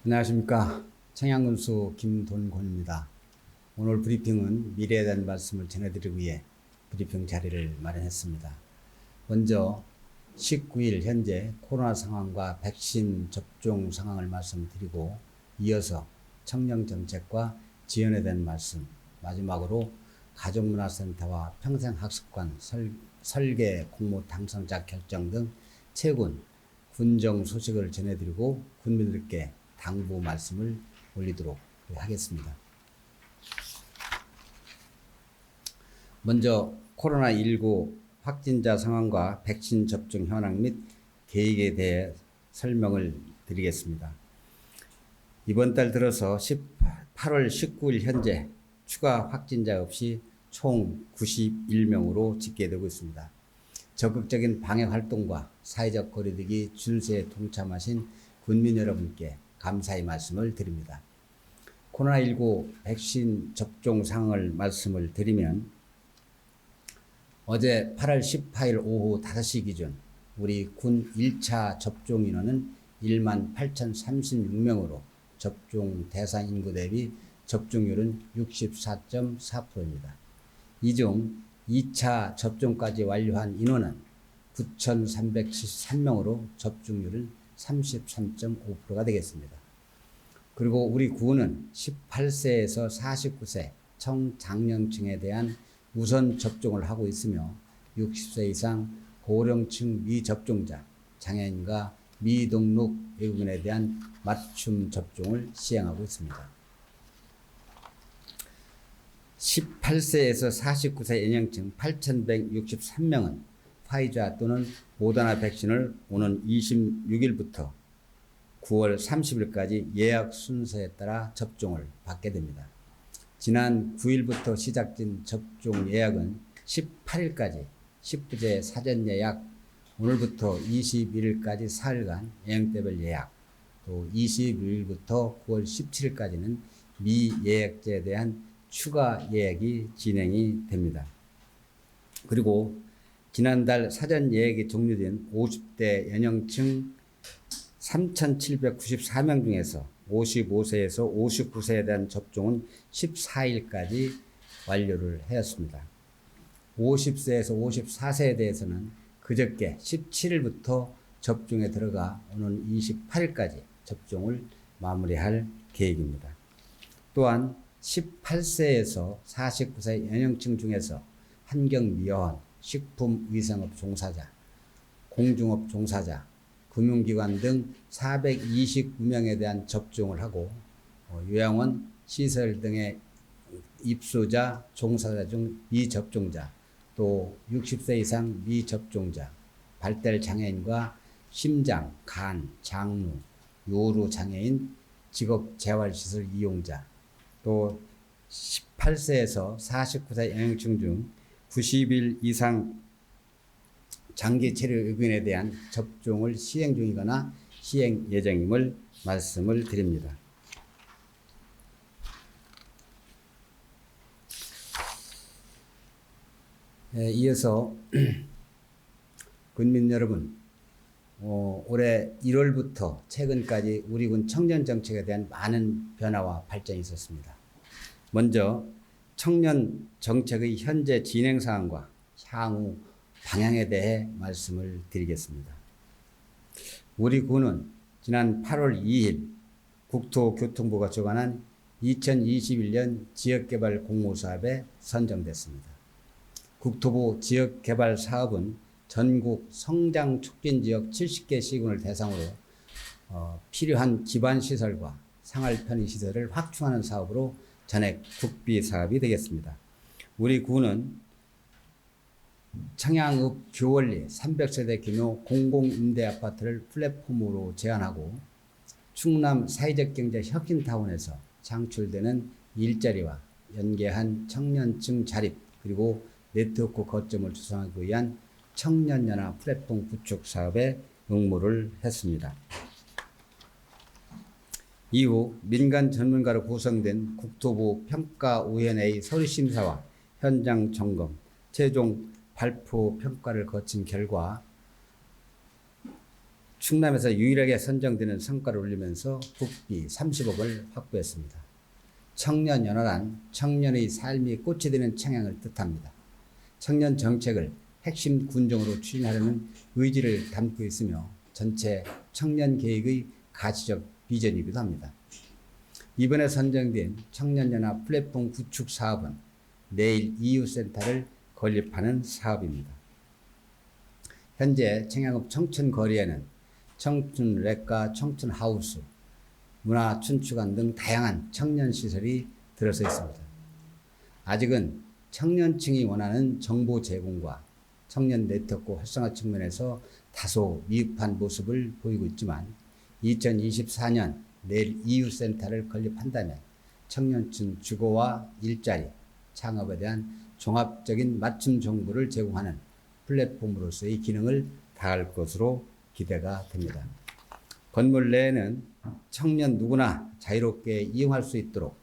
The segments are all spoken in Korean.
안녕하십니까. 청양군수 김돈곤입니다. 오늘 브리핑은 미래에 대한 말씀을 전해드리기 위해 브리핑 자리를 마련했습니다. 먼저 19일 현재 코로나 상황과 백신 접종 상황을 말씀드리고, 이어서 청년정책과 지원에 대한 말씀, 마지막으로 가족문화센터와 평생학습관 설계 공모 당선자 결정 등 최근 군정 소식을 전해드리고 군민들께 당부 말씀을 올리도록 하겠습니다. 먼저 코로나19 확진자 상황과 백신 접종 현황 및 계획에 대해 설명을 드리겠습니다. 이번 달 들어서 8월 19일 현재 추가 확진자 없이 총 91명으로 집계되고 있습니다. 적극적인 방역 활동과 사회적 거리두기 준수에 동참하신 군민 여러분께 감사의 말씀을 드립니다. 코로나19 백신 접종 상황을 말씀을 드리면, 어제 8월 18일 오후 5시 기준 우리 군 1차 접종 인원은 18,036명으로 접종 대상 인구 대비 접종률은 64.4%입니다. 이 중 2차 접종까지 완료한 인원은 9,373명으로 접종률은 33.5%가 되겠습니다. 그리고 우리 군은 18세에서 49세 청장년층에 대한 우선 접종을 하고 있으며, 60세 이상 고령층 미접종자, 장애인과 미등록 외국인에 대한 맞춤 접종을 시행하고 있습니다. 18세에서 49세 연령층 8,163명은 파이자 또는 모더나 백신을 오는 26일부터 9월 30일까지 예약 순서에 따라 접종을 받게 됩니다. 지난 9일부터 시작된 접종 예약은 18일까지 10부제 사전 예약, 오늘부터 21일까지 사흘간 영역대별 예약, 또 26일부터 9월 17일까지는 미예약자에 대한 추가 예약이 진행이 됩니다. 그리고 지난달 사전 예약이 종료된 50대 연령층 3,794명 중에서 55세에서 59세에 대한 접종은 14일까지 완료를 하였습니다. 50세에서 54세에 대해서는 그저께 17일부터 접종에 들어가 오는 28일까지 접종을 마무리할 계획입니다. 또한 18세에서 49세 연령층 중에서 환경미화원, 식품위생업 종사자, 공중업 종사자, 금융기관 등 429명에 대한 접종을 하고, 요양원, 시설 등의 입소자, 종사자 중 미접종자, 또 60세 이상 미접종자, 발달 장애인과 심장, 간, 장루, 요로 장애인, 직업재활시설 이용자, 또 18세에서 49세 연령층 중 90일 이상 장기 체류 외국인에 대한 접종을 시행 중이거나 시행 예정임을 말씀을 드립니다. 이어서 군민 여러분, 올해 1월부터 최근까지 우리 군 청년 정책에 대한 많은 변화와 발전이 있었습니다. 먼저 청년 정책의 현재 진행 사항과 향후 방향에 대해 말씀을 드리겠습니다. 우리 군은 지난 8월 2일 국토교통부가 주관한 2021년 지역개발 공모사업에 선정됐습니다. 국토부 지역개발 사업은 전국 성장 촉진 지역 70개 시군을 대상으로 필요한 기반시설과 생활편의시설을 확충하는 사업으로 전액 국비 사업이 되겠습니다. 우리 군은 청양읍 교원리 300세대 규모 공공임대아파트를 플랫폼으로 제안하고, 충남 사회적 경제 혁신타운에서 창출되는 일자리와 연계한 청년층 자립, 그리고 네트워크 거점을 조성하기 위한 청년연합 플랫폼 구축 사업에 응모를 했습니다. 이후 민간 전문가로 구성된 국토부 평가위원회의 서류심사와 현장 점검, 최종 발표 평가를 거친 결과 충남에서 유일하게 선정되는 성과를 올리면서 국비 30억을 확보했습니다. 청년연화란 청년의 삶이 꽃이 되는 청양을 뜻합니다. 청년 정책을 핵심 군정으로 추진하려는 의지를 담고 있으며 전체 청년 계획의 가치적 비전이기도 합니다. 이번에 선정된 청년연화 플랫폼 구축 사업은 내일 이웃센터를 건립하는 사업입니다. 현재 청양읍 청춘거리에는 청춘랩과 청춘하우스, 문화춘추관 등 다양한 청년시설이 들어서 있습니다. 아직은 청년층이 원하는 정보 제공과 청년 네트워크 활성화 측면에서 다소 미흡한 모습을 보이고 있지만 2024년 내일 이웃센터를 건립한다면 청년층 주거와 일자리, 창업에 대한 종합적인 맞춤 정보를 제공하는 플랫폼으로서의 기능을 다할 것으로 기대가 됩니다. 건물 내에는 청년 누구나 자유롭게 이용할 수 있도록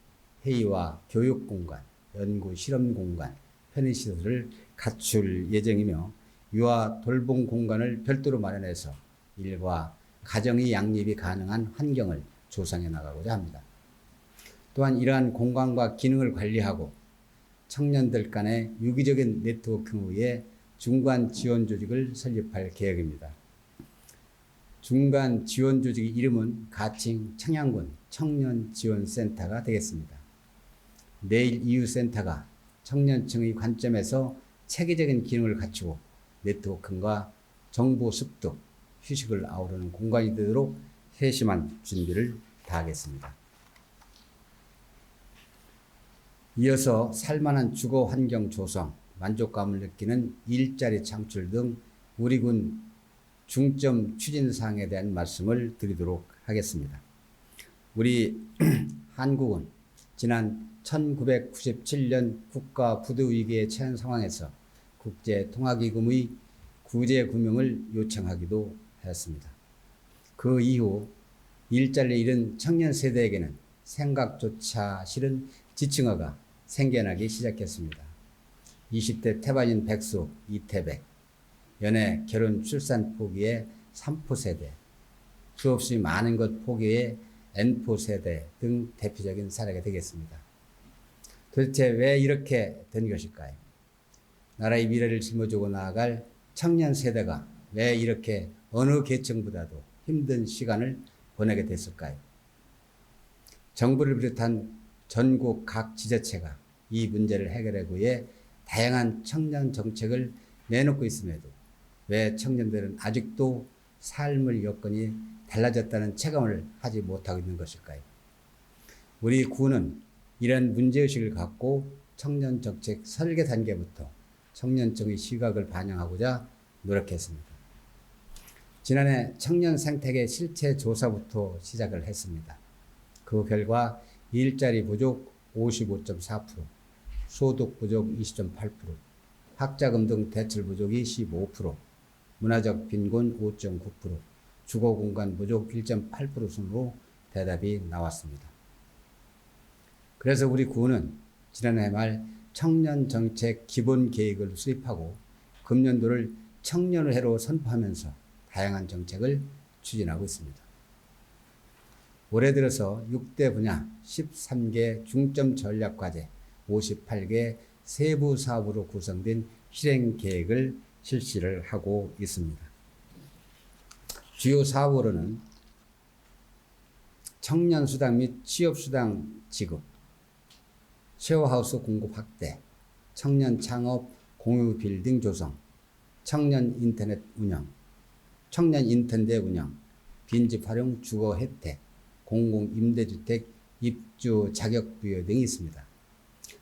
회의와 교육 공간, 연구 실험 공간, 편의시설을 갖출 예정이며 유아 돌봄 공간을 별도로 마련해서 일과 가정의 양립이 가능한 환경을 조성해 나가고자 합니다. 또한 이러한 공간과 기능을 관리하고 청년들 간의 유기적인 네트워킹을 위해 중간 지원 조직을 설립할 계획입니다. 중간 지원 조직 이름은 가칭 청양군 청년지원센터가 되겠습니다. 내일 이웃센터가 청년층의 관점에서 체계적인 기능을 갖추고 네트워킹과 정보 습득, 휴식을 아우르는 공간이 되도록 세심한 준비를 다하겠습니다. 이어서 살만한 주거 환경 조성, 만족감을 느끼는 일자리 창출 등 우리 군 중점 추진사항에 대한 말씀을 드리도록 하겠습니다. 우리 한국은 지난 1997년 국가 부도위기에 처한 상황에서 국제통화기금의 구제금융을 요청하기도 하였습니다. 그 이후 일자리를 잃은 청년 세대에게는 생각조차 싫은 지층화가 생겨나기 시작했습니다. 20대 태반인 백수 이태백, 연애, 결혼, 출산 포기의 3포 세대, 수없이 많은 것 포기의 N포 세대 등 대표적인 사례가 되겠습니다. 도대체 왜 이렇게 된 것일까요? 나라의 미래를 짊어지고 나아갈 청년 세대가 왜 이렇게 어느 계층보다도 힘든 시간을 보내게 됐을까요? 정부를 비롯한 전국 각 지자체가 이 문제를 해결하기 위해 다양한 청년 정책을 내놓고 있음에도 왜 청년들은 아직도 삶의 여건이 달라졌다는 체감을 하지 못하고 있는 것일까요? 우리 군은 이런 문제의식을 갖고 청년 정책 설계 단계부터 청년층의 시각을 반영하고자 노력했습니다. 지난해 청년 생태계 실체 조사부터 시작을 했습니다. 그 결과 일자리 부족 55.4%, 소득 부족 20.8%, 학자금 등 대출 부족이 15%, 문화적 빈곤 5.9%, 주거 공간 부족 1.8% 순으로 대답이 나왔습니다. 그래서 우리 군은 지난해 말 청년 정책 기본 계획을 수립하고 금년도를 청년의 해로 선포하면서 다양한 정책을 추진하고 있습니다. 올해 들어서 6대 분야 13개 중점 전략 과제 58개 세부 사업으로 구성된 실행 계획을 실시를 하고 있습니다. 주요 사업으로는 청년 수당 및 취업 수당 지급, 쉐어하우스 공급 확대, 청년 창업 공유 빌딩 조성, 청년 인터넷 운영, 청년 인턴대 운영, 빈집 활용 주거 혜택, 공공 임대주택 입주 자격 부여 등이 있습니다.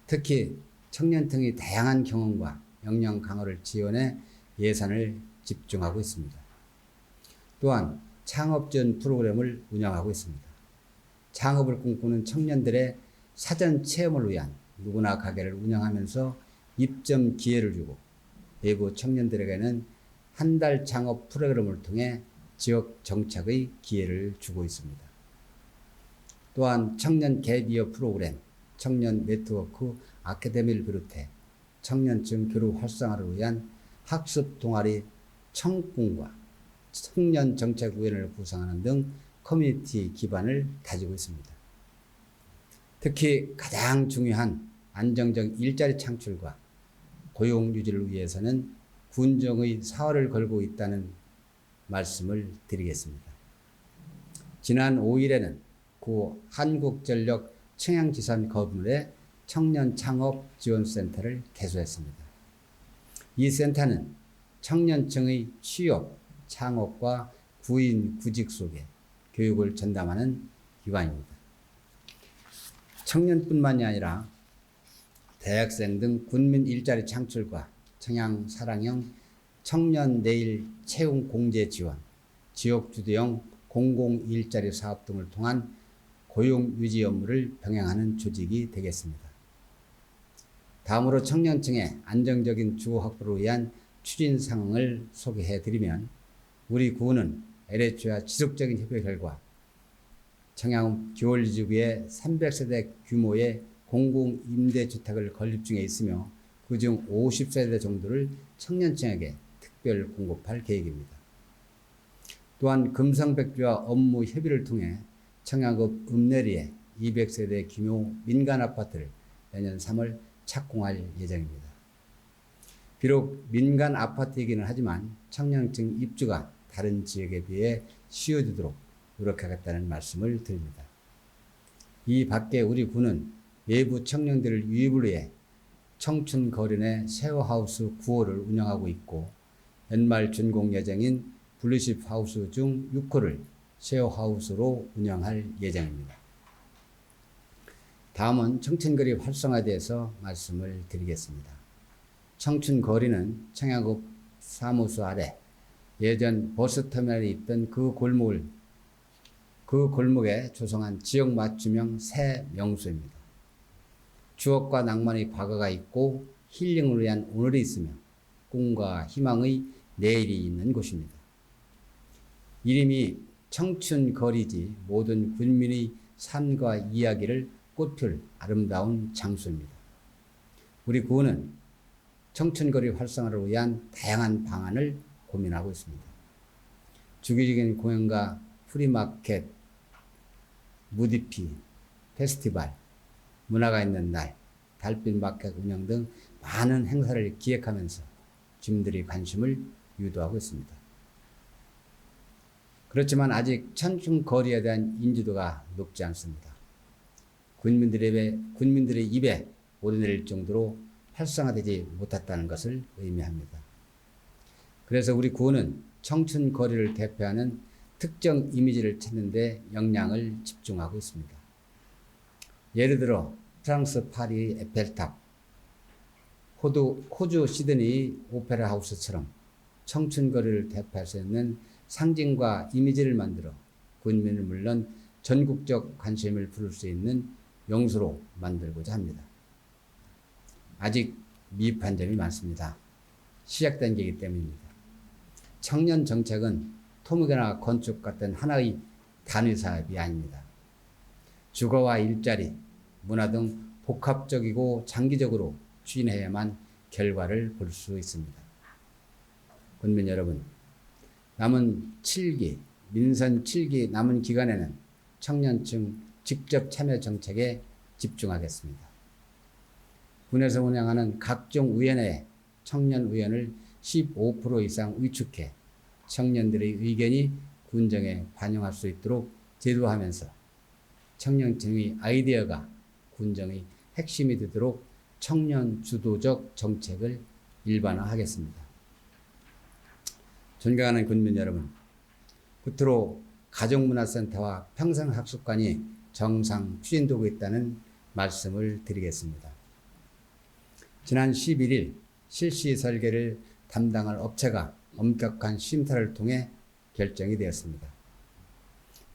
특히 청년층의 다양한 경험과 역량 강화를 지원해 예산을 집중하고 있습니다. 또한 창업 지원 프로그램을 운영하고 있습니다. 창업을 꿈꾸는 청년들의 사전 체험을 위한 누구나 가게를 운영하면서 입점 기회를 주고 외부 청년들에게는 한 달 창업 프로그램을 통해 지역 정착의 기회를 주고 있습니다. 또한 청년 갭이어 프로그램, 청년 네트워크 아카데미를 비롯해 청년층 교류 활성화를 위한 학습 동아리 청꿈과 청년정책위원회를 구성하는 등 커뮤니티 기반을 다지고 있습니다. 특히 가장 중요한 안정적 일자리 창출과 고용 유지를 위해서는 군정의 사활을 걸고 있다는 말씀을 드리겠습니다. 지난 5일에는 구 한국전력 청양지산 건물에 청년 창업 지원센터를 개소했습니다. 이 센터는 청년층의 취업, 창업과 구인, 구직 속에 교육을 전담하는 기관입니다. 청년뿐만이 아니라 대학생 등 군민 일자리 창출과 청양 사랑형 청년 내일 채용 공제 지원, 지역 주도형 공공 일자리 사업 등을 통한 고용 유지 업무를 병행하는 조직이 되겠습니다. 다음으로 청년층의 안정적인 주거 확보를 위한 추진 상황을 소개해 드리면, 우리 구는 LH와 지속적인 협의 결과 청양 기월지구에 300세대 규모의 공공 임대주택을 건립 중에 있으며 그중 50세대 정도를 청년층에게 특별 공급할 계획입니다. 또한 금성백지와 업무 협의를 통해 청양읍 읍내리에 200세대 규모 민간 아파트를 내년 3월 착공할 예정입니다. 비록 민간 아파트이기는 하지만 청년층 입주가 다른 지역에 비해 쉬워지도록 노력하겠다는 말씀을 드립니다. 이 밖에 우리 구는 외부 청년들을 유입을 위해 청춘거린의 쉐어하우스 9호를 운영하고 있고, 연말 준공 예정인 블루십 하우스 중 6호를 쉐어하우스로 운영할 예정입니다. 다음은 청춘거리 활성화에 대해서 말씀을 드리겠습니다. 청춘거리는 청양읍 사무소 아래 예전 버스터미널이 있던 그 골목에 조성한 지역 맞춤형 새 명소입니다. 추억과 낭만의 과거가 있고 힐링을 위한 오늘이 있으며 꿈과 희망의 내일이 있는 곳입니다. 이름이 청춘거리지 모든 군민의 삶과 이야기를 꽃필 아름다운 장소입니다. 우리 구는 청춘거리 활성화를 위한 다양한 방안을 고민하고 있습니다. 주기적인 공연과 프리마켓, 무디피, 페스티벌, 문화가 있는 날, 달빛 마켓 운영 등 많은 행사를 기획하면서 주민들의 관심을 유도하고 있습니다. 그렇지만 아직 청춘거리에 대한 인지도가 높지 않습니다. 군민들의 입에 오르내릴 정도로 활성화되지 못했다는 것을 의미합니다. 그래서 우리 구는 청춘거리를 대표하는 특정 이미지를 찾는 데 역량을 집중하고 있습니다. 예를 들어 프랑스 파리 에펠탑, 호주 시드니 오페라 하우스처럼 청춘거리를 대표할 수 있는 상징과 이미지를 만들어 군민을 물론 전국적 관심을 부를 수 있는 명소로 만들고자 합니다. 아직 미흡한 점이 많습니다. 시작 단계이기 때문입니다. 청년 정책은 토목이나 건축 같은 하나의 단위 사업이 아닙니다. 주거와 일자리, 문화 등 복합적이고 장기적으로 추진해야만 결과를 볼 수 있습니다. 군민 여러분, 남은 7기, 민선 7기 남은 기간에는 청년층 직접 참여 정책에 집중하겠습니다. 군에서 운영하는 각종 위원회에 청년 의원을 15% 이상 위축해 청년들의 의견이 군정에 반영할 수 있도록 제도하면서 청년층의 아이디어가 군정의 핵심이 되도록 청년 주도적 정책을 일반화하겠습니다. 존경하는 군민 여러분, 끝으로 가족문화센터와 평생학습관이 정상 추진되고 있다는 말씀을 드리겠습니다. 지난 11일 실시 설계를 담당할 업체가 엄격한 심사를 통해 결정이 되었습니다.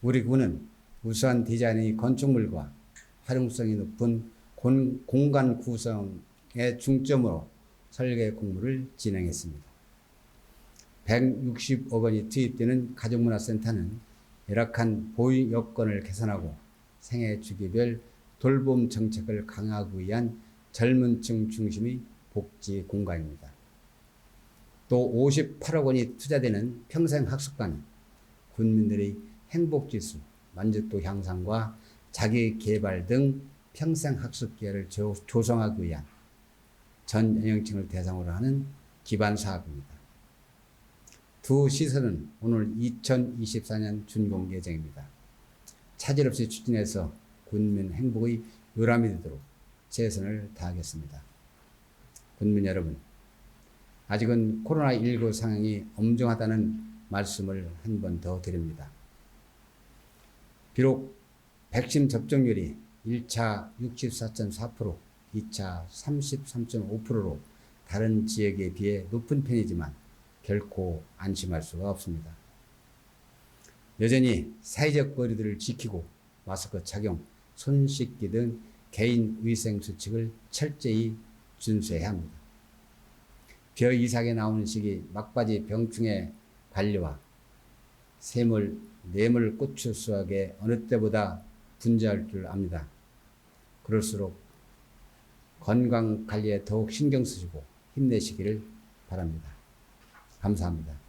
우리 구는 우수한 디자인의 건축물과 활용성이 높은 공간 구성의 중점으로 설계 공모를 진행했습니다. 160억 원이 투입되는 가족문화센터는 열악한 보유 여건을 개선하고 생애 주기별 돌봄 정책을 강화하기 위한 젊은 층 중심의 복지 공간입니다. 또 58억 원이 투자되는 평생학습관, 군민들의 행복지수, 만족도 향상과 자기개발 등 평생학습 기회를 조성하기 위한 전 연령층을 대상으로 하는 기반 사업입니다. 두 시설은 오늘 2024년 준공개 예정입니다. 차질 없이 추진해서 군민 행복의 요람이 되도록 최선을 다하겠습니다. 군민 여러분, 아직은 코로나19 상황이 엄중하다는 말씀을 한 번 더 드립니다. 비록 백신 접종률이 1차 64.4%, 2차 33.5%로 다른 지역에 비해 높은 편이지만 결코 안심할 수가 없습니다. 여전히 사회적 거리두기를 지키고 마스크 착용, 손 씻기 등 개인 위생 수칙을 철저히 준수해야 합니다. 벼 이삭에 나오는 시기 막바지 병충해 관리와 샘물, 뇌물 고추 수확에 어느 때보다 분주할 줄 압니다. 그럴수록 건강 관리에 더욱 신경 쓰시고 힘내시기를 바랍니다. 감사합니다.